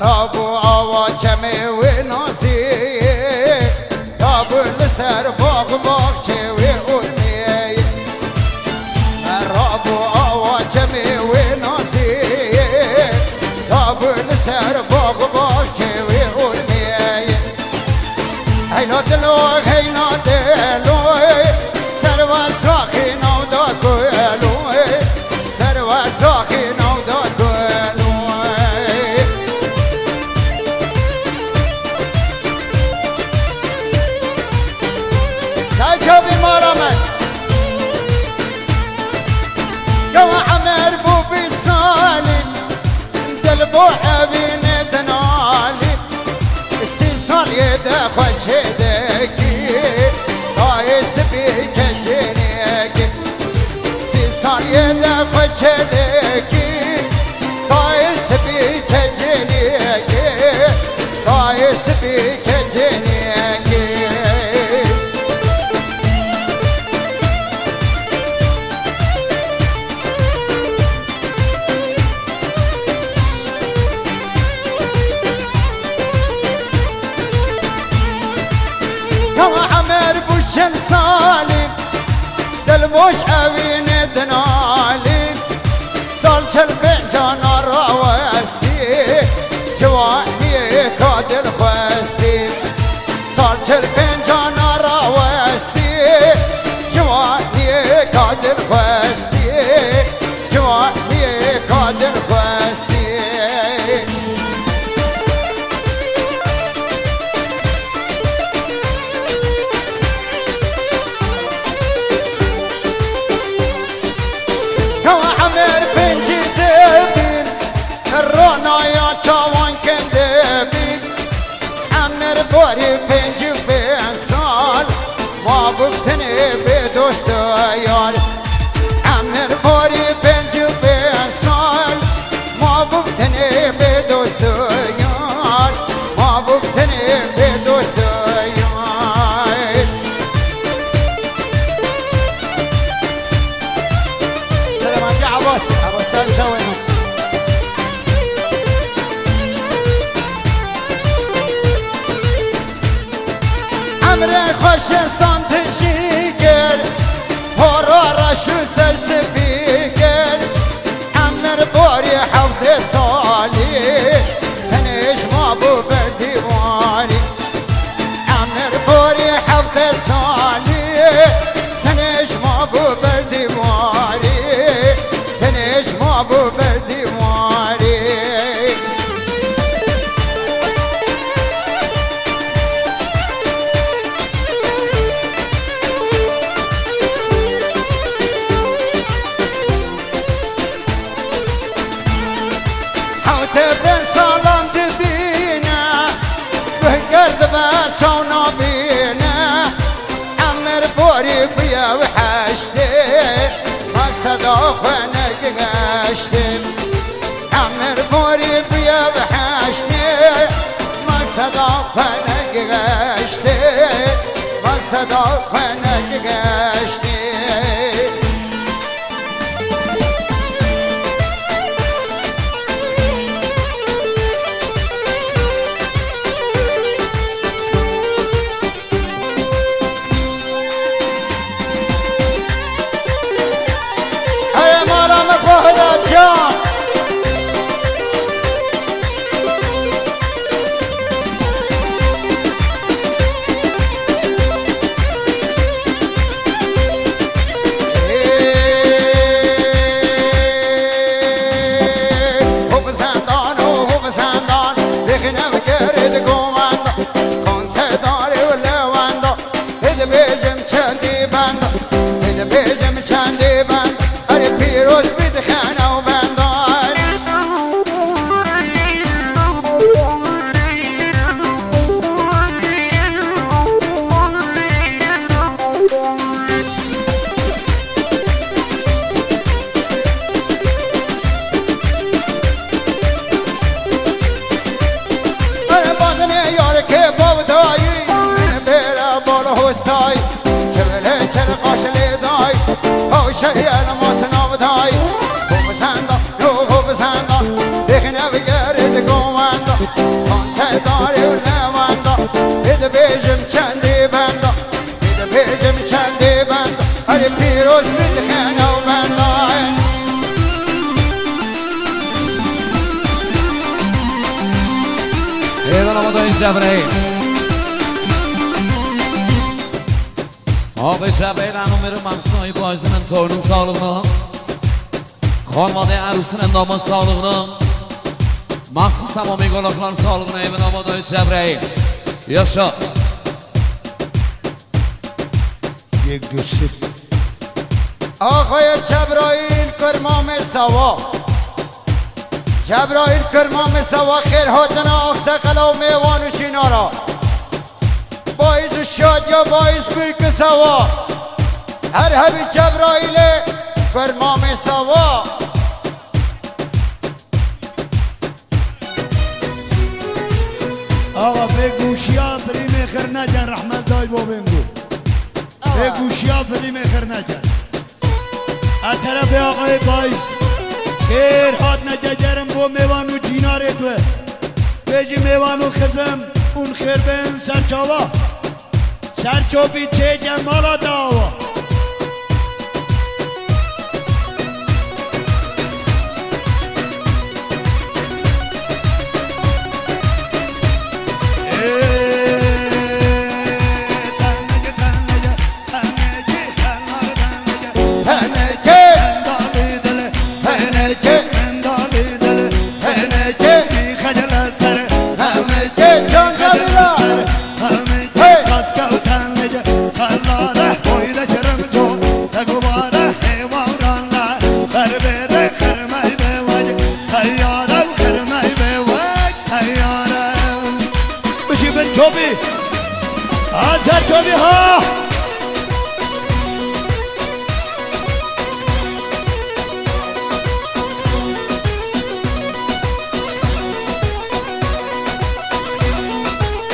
رابو آوا چمی و نازی رابو لسر باغ باغ چوی اونی رابو آوا چمی و نازی رابو لسر باغ باغ چوی اونی هینا دلو هینا دلو سر و ساخی نو دا گلو سر و ساخی نو دا گلو تاجو بیمارا من جو عمر بو بسالي دل بو عبين دنالي السيسال يدا خوش يدكي رايس بيك جنيكي السيسال يدا خوش يدكي رايس بيك جنيكي رايس بيك جنيكي عمر بوشن صالي دلموش اوين دنالي صالش البنجان راوستي جواني كادل خوستي صالش البنجان راوستي جواني كادل خوستي جواني كادل خوستي باری پنج سال ما گفتنی به دوست یار امر باری پنج سال ما گفتنی به دوست یار ما گفتنی به دوست یار سلام جا عباس سال شوینو امر خوشستان تشیگر هورا شو سر سپیگر امر باری حفظ سالی تنش ما بو بردیوانی امر باری حفظ سالی تنش ما بو بردیوانی تنش ما بو بردیوانی تبن سلام تبينا بقرد باتونا بينا عمر بوري بيا وحشتي مقصد اخوانا قشتي عمر بوري بيا وحشتي مقصد اخوانا قشتي مقصد اخوانا قشتي Go خانسه داری و نواندا بده بیجم چندی بندا بده بیجم چندی بندا هر پیروز بده خانه و بندا ایوان آمدای جبرئیل Ağabey Cəbreyl Hanım verir Mansın ayı bacısının torunun sağlığına Xormaday ərusinin damat sağlığına Maksız tamam eqolaqların sağlığına Evin Ağabey Cəbreyl Yaşa یک دوستی آقای جبرائیل کرمام سوا جبرائیل کرمام سوا خیر هاتنا آقسقلا و میوان و چینارا باعث شاد یا باعث بیک سوا هر هبی جبرائیل کرمام سوا آقا به گوشیا فریم خیر نجن رحمت دای با بینگو به گوشیا فریم خیر نجن از طرف آقای بایز خیر حاد نججرم با میوان و جینار توه بیجی میوان و خزم اون خیر بین سرچاوا سرچوبی چه جمالا داوا چوبی آتا چوبی ها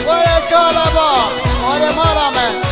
وره کالبا وره مالامن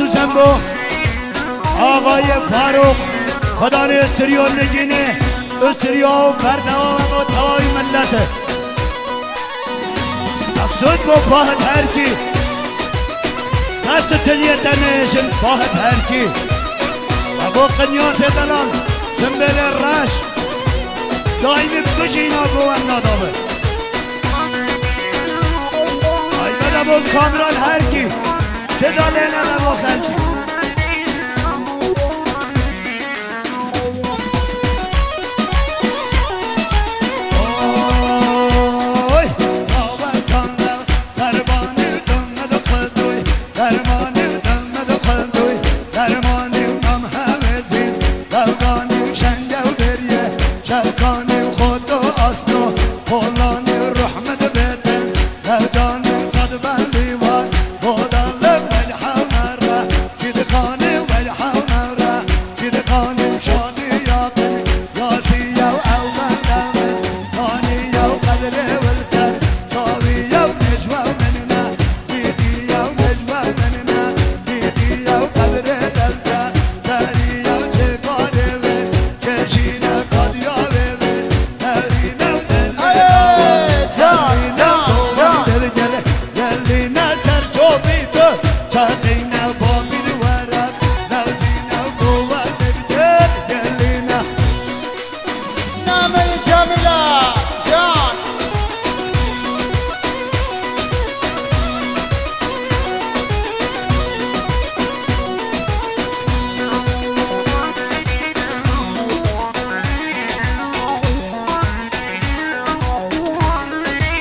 مخصوصا با آقای فاروق خدا استریو نگینه استریو و بردوام و توای ملته مقصود با فاهد هرکی دست تلیر دنشن فاهد هرکی و با قنیاس دلال سنبل راش دائمی بجینا گوان نادابه ای بدا با کامران هرکی صدا لینا با خلکی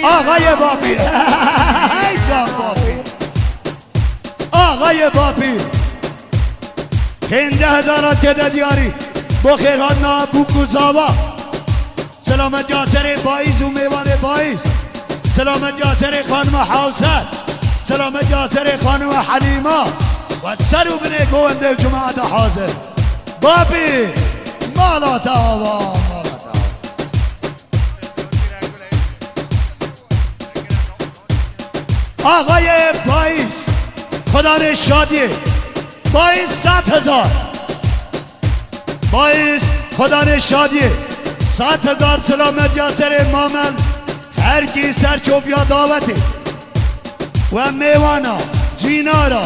آقای باپیر ای جان باپیر آقای باپیر 15,000 تعداد دیاری با خیرات نا بوکوزاوا سلامت جاسر بایز و میوان بایز سلامت جاسر خانم حوصل سلامت جاسر خانم حلیما و سرو بنه گونده جماعت حاضر بابی مالا تاوا آقای بایز خدا نه شادیه بایز 100,000 بایز خدا نه شادیه 100,000 سلامت جاسر مامن هر کی سرچوب یا دعوتی و میوانا جینارا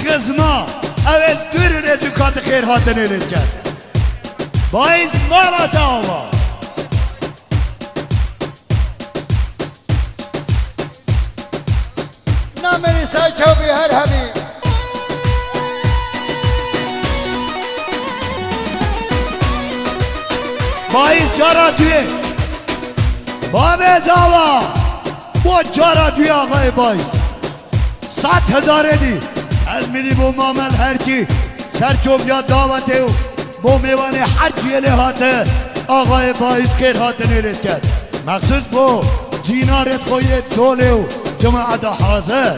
خزما اول دورونه دکات خیر هاتنه لید کرد بایز مالا تاوا نامری سرچوبی هر همی بایز جارا توی باب زاوا با جارا توی آقای بایز 100,000 دی از میدی بو مامل هر کی سرچوب یا دعوته و بو میوانه هر جیله هاته آقای بایز خیر هاته نیرد کرد مخصوص بو جینارت خوی دوله و جماعت حاضر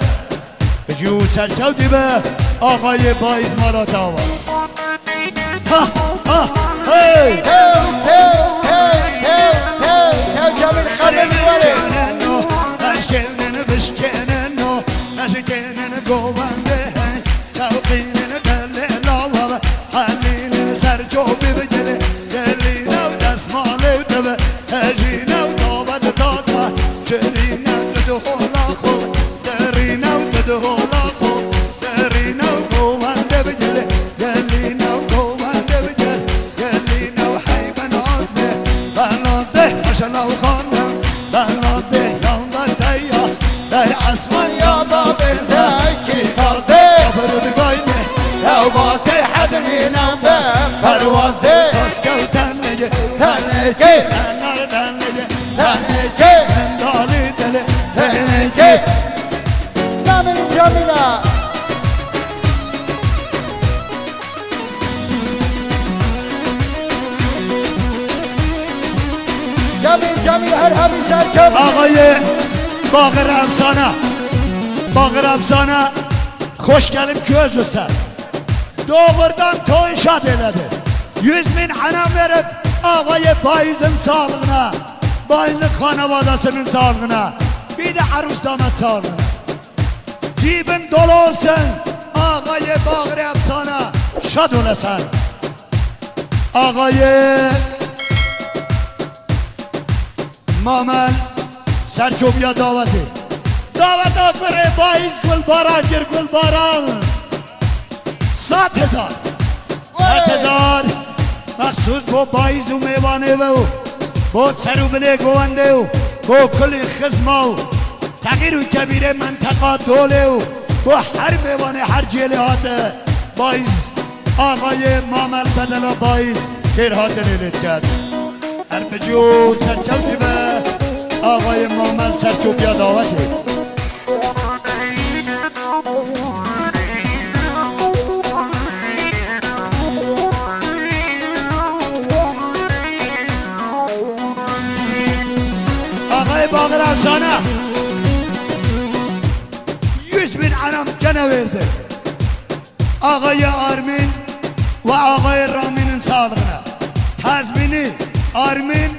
بجیو سرچوب دی به آقای بایز مالا تاوا ها ها هی جميل خلي الولد اشكلنا بشكلنا اشكلنا جوانده توقينا دللا حلينا سرجوب بجله دلينا ودسمالي ودبه اجينا وطابت طاطا جرينا ودخولا خو درينا ودخولا خو درينا وجوانده بجله دلينا وجوانده بجله دلينا وحيبا عزله بنازده ما شاء الله وخانم بنازده يوم دايا داي عسمان يا باب الزاكي صادق برد قايمه لو باطي حد ينام برواز ده تسكو تنجي تنجي النار تنجي تنجي من دالي دلي تنجي نامري جميلة جميل هر همی سرچوبی آقای باقر افسانه باقر افسانه خوش gelip göz üstə doğrudan toy şad elədi 100.000 anam verip ağaya bayizin sağlığına bayizin xanavadasının sağlığına bir de aruz damat sağlığına cibin dolu olsun ağaya bağır efsana şad olasan ağaya مامل سرچوبیا دعوته دعوت آفره بایز گل باران گر گل باران 100,000 100,000 مخصوص با بایز و میوانه و با سرو بله گوانده و با کل خزما و تغییر و کبیر منطقه دوله و با هر میوانه هر جیلهات بایز آقای مامل بدلا بایز خیر هات نیلت کرد هر بجو سرچوبی به آقای مامل سرچوبیا دعوته آقای باقر افسانه 100.000 anam gene verdi آقای آرمین و آقای رامین'in sağlığına tazmini Armin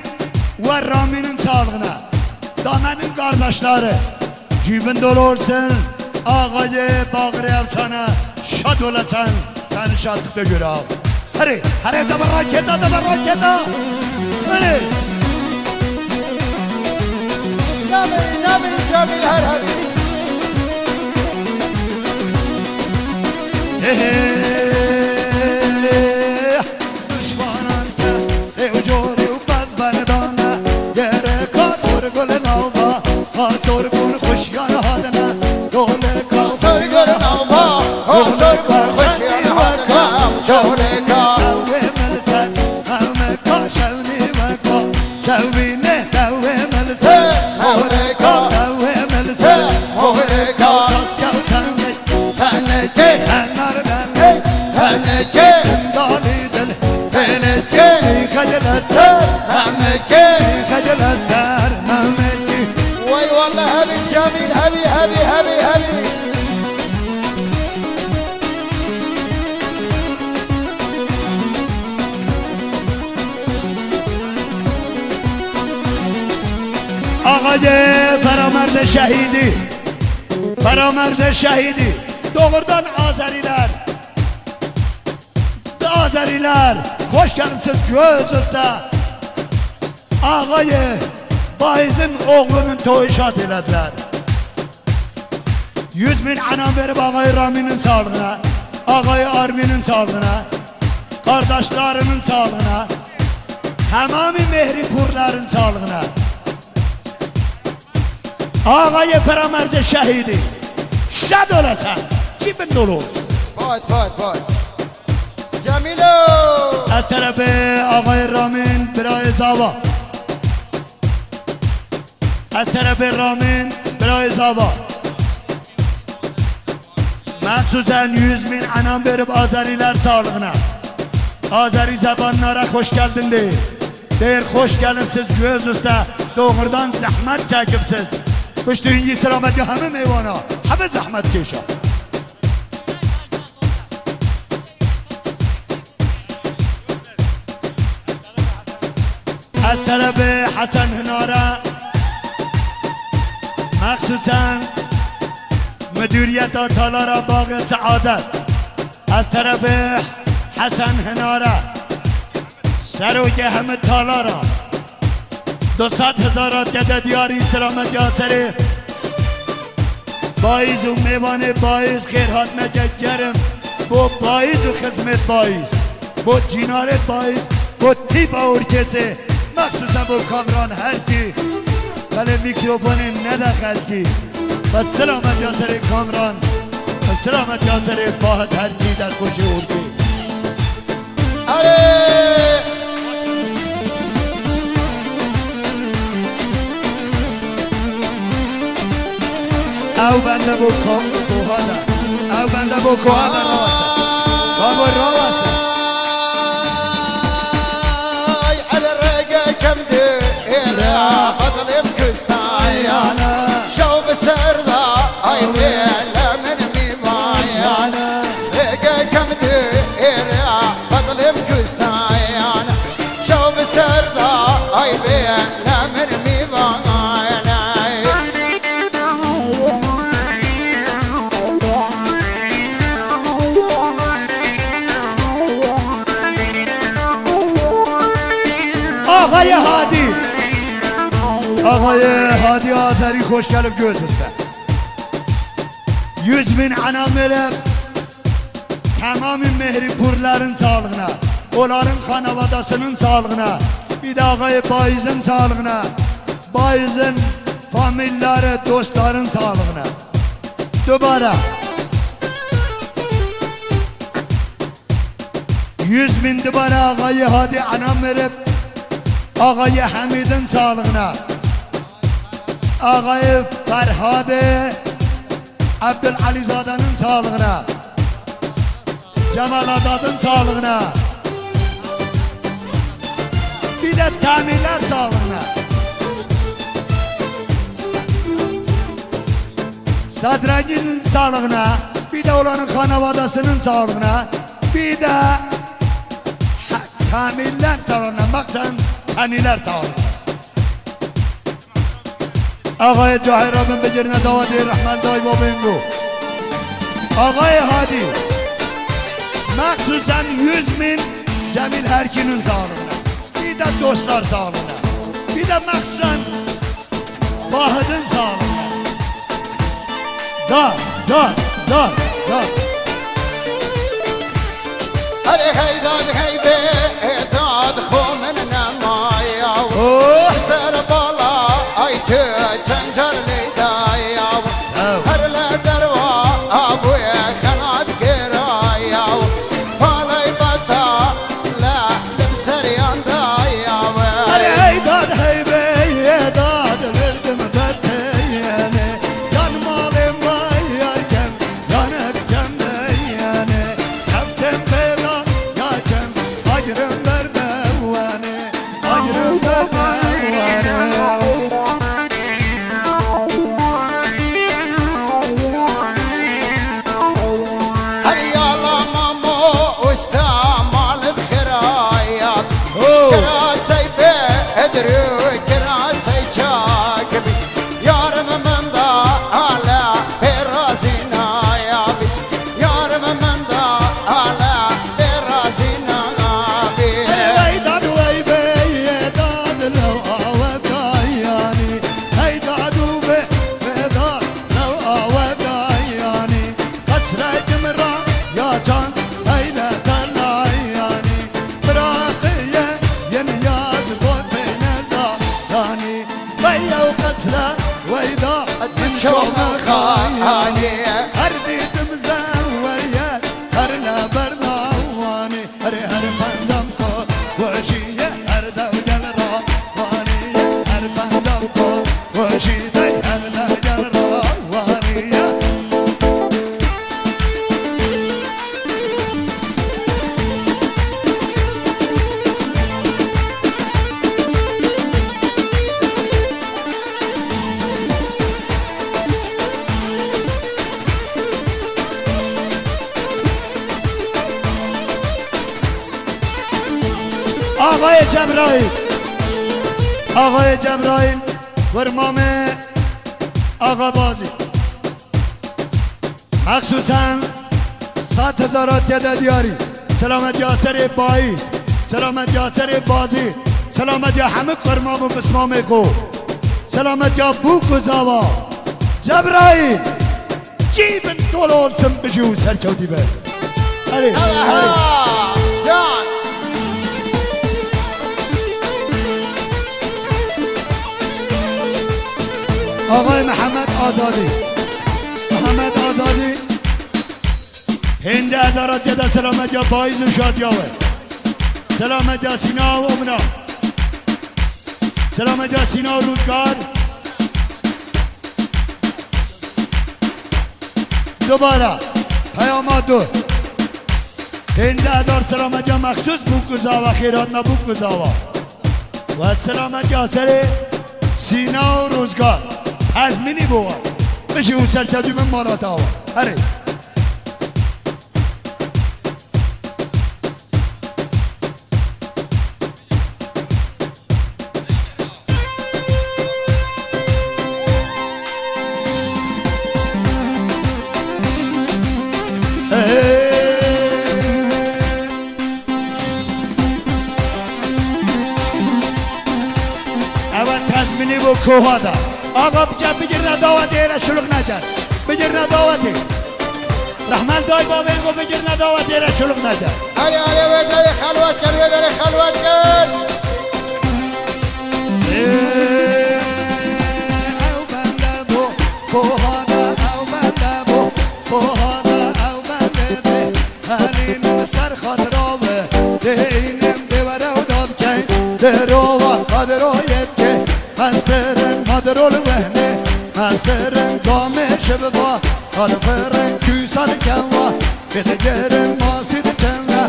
ve Rami'nin sağlığına Dana'nın kardeşleri cibin dolu olsun ağayı bağır sana şad olasan sen şadlıkta göre al hadi hadi da raketa hadi نامري جميل هر همی Sorgun hoş yan hadına dole kal Sorgun ama sorgun hoş yan hadına dole kal Ve melsen havme kaşevni ve kal Şevvine devve melsen dole kal خجلتر همكي خجلتر ممكي وي والله هبي جميل هبي هبي هبي هبي آقای فرامرز شهیدی فرامرز شهیدی doğrudan Azeriler hoş geldiniz göz üstə Ağayı Bayiz'in oğlunun toyu şad elədilər 100 bin anam verib ağayı Rami'nin sağlığına Ağayı Armi'nin sağlığına Kardeşlerinin sağlığına Həmami Mehripurların sağlığına Ağayı Feramerze şehidi şad olasın cibin dolu olsun فايت جميلو از طرف آقای رامین برای زاوا از طرف رامین برای زاوا مخصوصا 100 bin anam verip Azeriler sağlığına Azeri zabanlara hoş geldin deyir deyir hoş geldiniz göz üstə doğrudan zahmet çekipsiz kuştuğun selamet همه meyvana همه zahmet keşa از طرف حسن هناره مخصوصا مدیریت تالار باغ سعادت از طرف حسن هناره سروک همه تالارا 200,000 گده دیاری سلامت یاسری بایز و میوان بایز خیرهات نگرم با بایز و خدمت بایز با جینارت بایز با تیپ ارکسه مخصوصا با کامران هر کی ولی میکروفون ندخل کی و سلامت یاسر کامران و سلامت یاسر فاحد هر کی در خوشی ارکی او بنده با کوهاده او بنده با کوهاده را واسته بطل بكستايانا شوف سردا اي ويلا من ميمايانا لقى كم دير بطل بكستايانا شوف سردا اي ويلا من ميمايانا آقای هادی آقای هادی آذری خوش gelip göz üstə 100 bin anam verib tamamı Mehripurların sağlığına onların xanavadasının sağlığına bir de ağay Bayiz'in sağlığına Bayiz'in familləri dostların sağlığına dubara 100 bin dubara ağayı Hadi anam verib ağayı Hamid'in sağlığına ağayı Ferhade Abdülalizade'nin sağlığına Cemal Adad'ın sağlığına bir de Tamirler sağlığına Sadregi'nin sağlığına bir de olanın Xanavadasının sağlığına bir de Tamirler sağlığına baksan Taniler sağlığına آقای جاهر آبن بجرنه دوادی رحمن دای با بینگو آقای هادی مخصوصا 100 bin Cemil Herkin'in sağlığına bir de dostlar sağlığına bir de mخصوصا Fahid'in sağlığına da هر هيداد هيبه داد خو من نمايا سر بالا ايت جنجر ليدايا هر لا دروا ابويا خنات قرايا فالاي بدا لا لبسر يندايا هيداد هيبه داد verdim beteyene yan malim var yarken yanak cemde لا ويدا شوم خاني هر دیدم زوریت هر نبرناوانی هر بندم کو وشیه هر دوگل را وانیه هر بندم کو وشیده هر دوگل را وانیه آقای جبرائیل ورمام آقا بازی مخصوصا 100,000 تعداد دیاری سلامت یاسر باییس سلامت یاسر بازی سلامت یا همه قرمام و بسمام کو سلامت یا بوک و زاوا جبرائیل جیبن دولول سم بجو سرچودی بر هری جان آقای محمد آزادی هنده هزارات یده سلامت یا بایز و شادیاوه سلامت یا سینا و امنا سلامت یا سینا و روزگار دوباره پیامات دو هنده هزار سلامت یا مخصوص بوکوزا و خیرات نبوکوزا و سلامت یا سر سینا و روزگار از منی بوا بشی اون سرکردی من مالات آوا هره اول تزمینی و کوهادا آقا بجا بگیر نداوتی را شلوغ نکن بگیر نداوتی رحمان دای بابینگو بگیر نداوتی را شلوغ نکن هری وداری خلوت کن وداری خلوت کن او بنده بو کوهادا او بنده بو کوهادا او بنده بی هلیم سر خاطراوه دینم دیوره و دام کن دروا خاطرایت که هسترن مادرول وهنه هسترن گامش ببا خالفرن küsal kenva Gideceğim masid kenva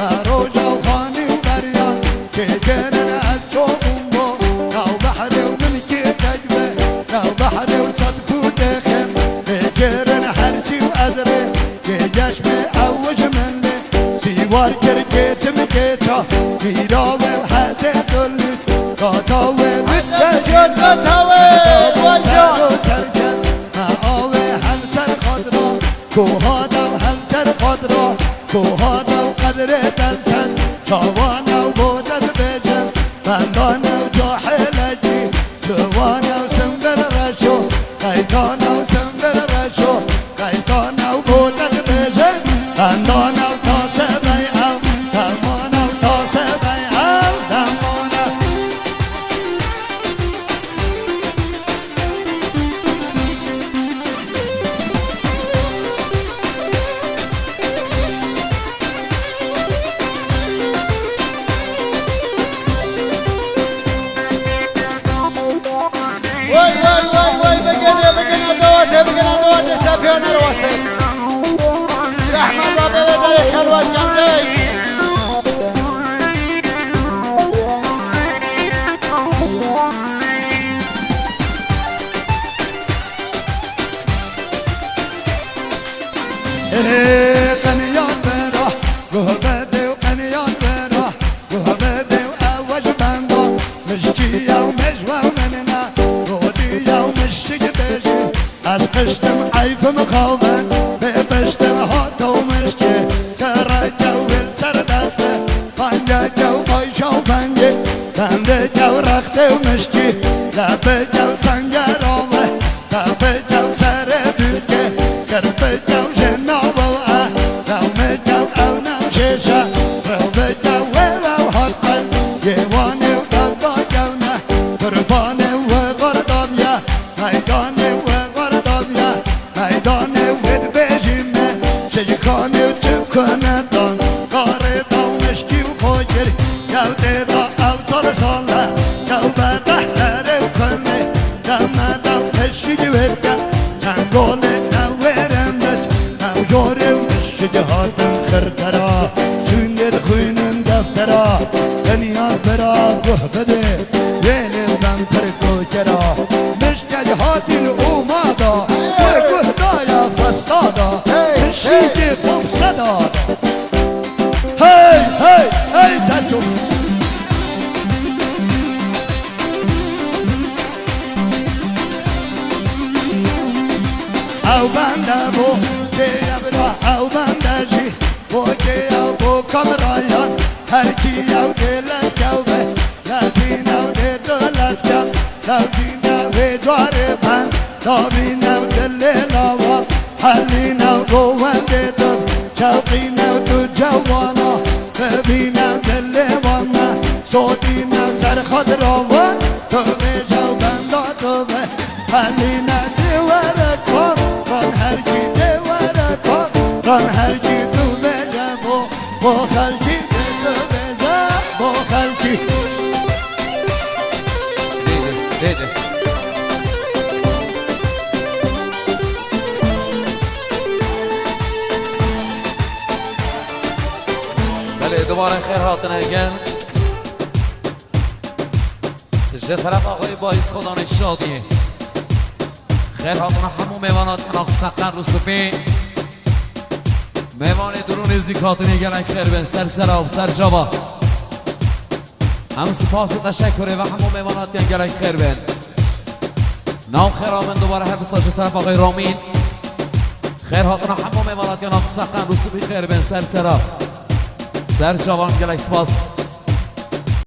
Haroja و خانی و بريان كيجرن الجوم بو ناو بحري ومن كي تجبه ناو بحري وصدقو دخم كيجرن حرشي وأزري كيجشمي أوج مني سيوار كركيت مكيتا ميراوي وحتى دلت قطاوي جد قطاوي کوهادا و همتر قدرا کوهادا و قدر دلتن جوانا و بودت بجم بندانا و جاحلجی جوانا و سنبر رشو قیتانا و سنبر رشو قیتانا و بودت بجم بندانا و تاسه بیعم دمانا و تاسه بیعم دمانا وای بگن دوات سفیان رو واسطه رحمت بابا وداری خلوت کن قنيان برا وهبدي وقنيان برا وهبدي وأوج بانغو مشكية ومجوى ومننا ودية ومشتق بيجي أسقشتم عيف مخوفن بيبشتم هاتو مشكي كراجة والسر دسته فانجاجة وقايشة وفنجي فنجة ورختة ومشكي لابجة وسنجرامة لابجة وسر بلكي كربجة وجنة ووقع لومجة وأونا وشيشة روبجة ولو حقل يواني وقلبا جونة قرباني وغردابية میدان و وردابیا میدان و بجیمه شجکانه و چکانه دان کار دانشتی و خوگر گوده دا التال ساله گوده قهره و کنه دمه دم تشید ویدگه چنگاله نورندج نوجاره و نشید هاتن خرکرا سوندر خوینن دفترا دنیا برا گوه بده ویلی دم ترکو کرا مشکل هاتن اومادا و گوه دایا فستادا نشید خم صدادا هی هی هی زجو او بنده بو که ابرا او بنده جی بو که او بو کامرایان هر کی او دلس کوبه لازین او دلس کل لازین او دواره بند دابین او دل لاوا حلین او گوونده دل چوقین او تو جوانا ببین او دل وانا صوتین او سر خود راوان تو به جو بنده تو به حلین او دواره کن ران هر کی دواره کن ران هر کی تو بجه با خلکی تو بجه با خلکی دیده بله دوباره خیر هاتن اگن جه طرف آقای باعث خدا نشادیه خیر هاتون همون میوانات اناق سقن رو سپی میوان درون زیکاتونی گلک خیر بین سر سراب سر جابا هم سپاس و تشکره و همون میوانات گلک خیر بین نام خیر آمن دوباره هر بساج طرف آقای رامین خیر هاتون همون میوانات اناق سقن رو سپی خیر بین سر سراب سر جابا گلک سپاس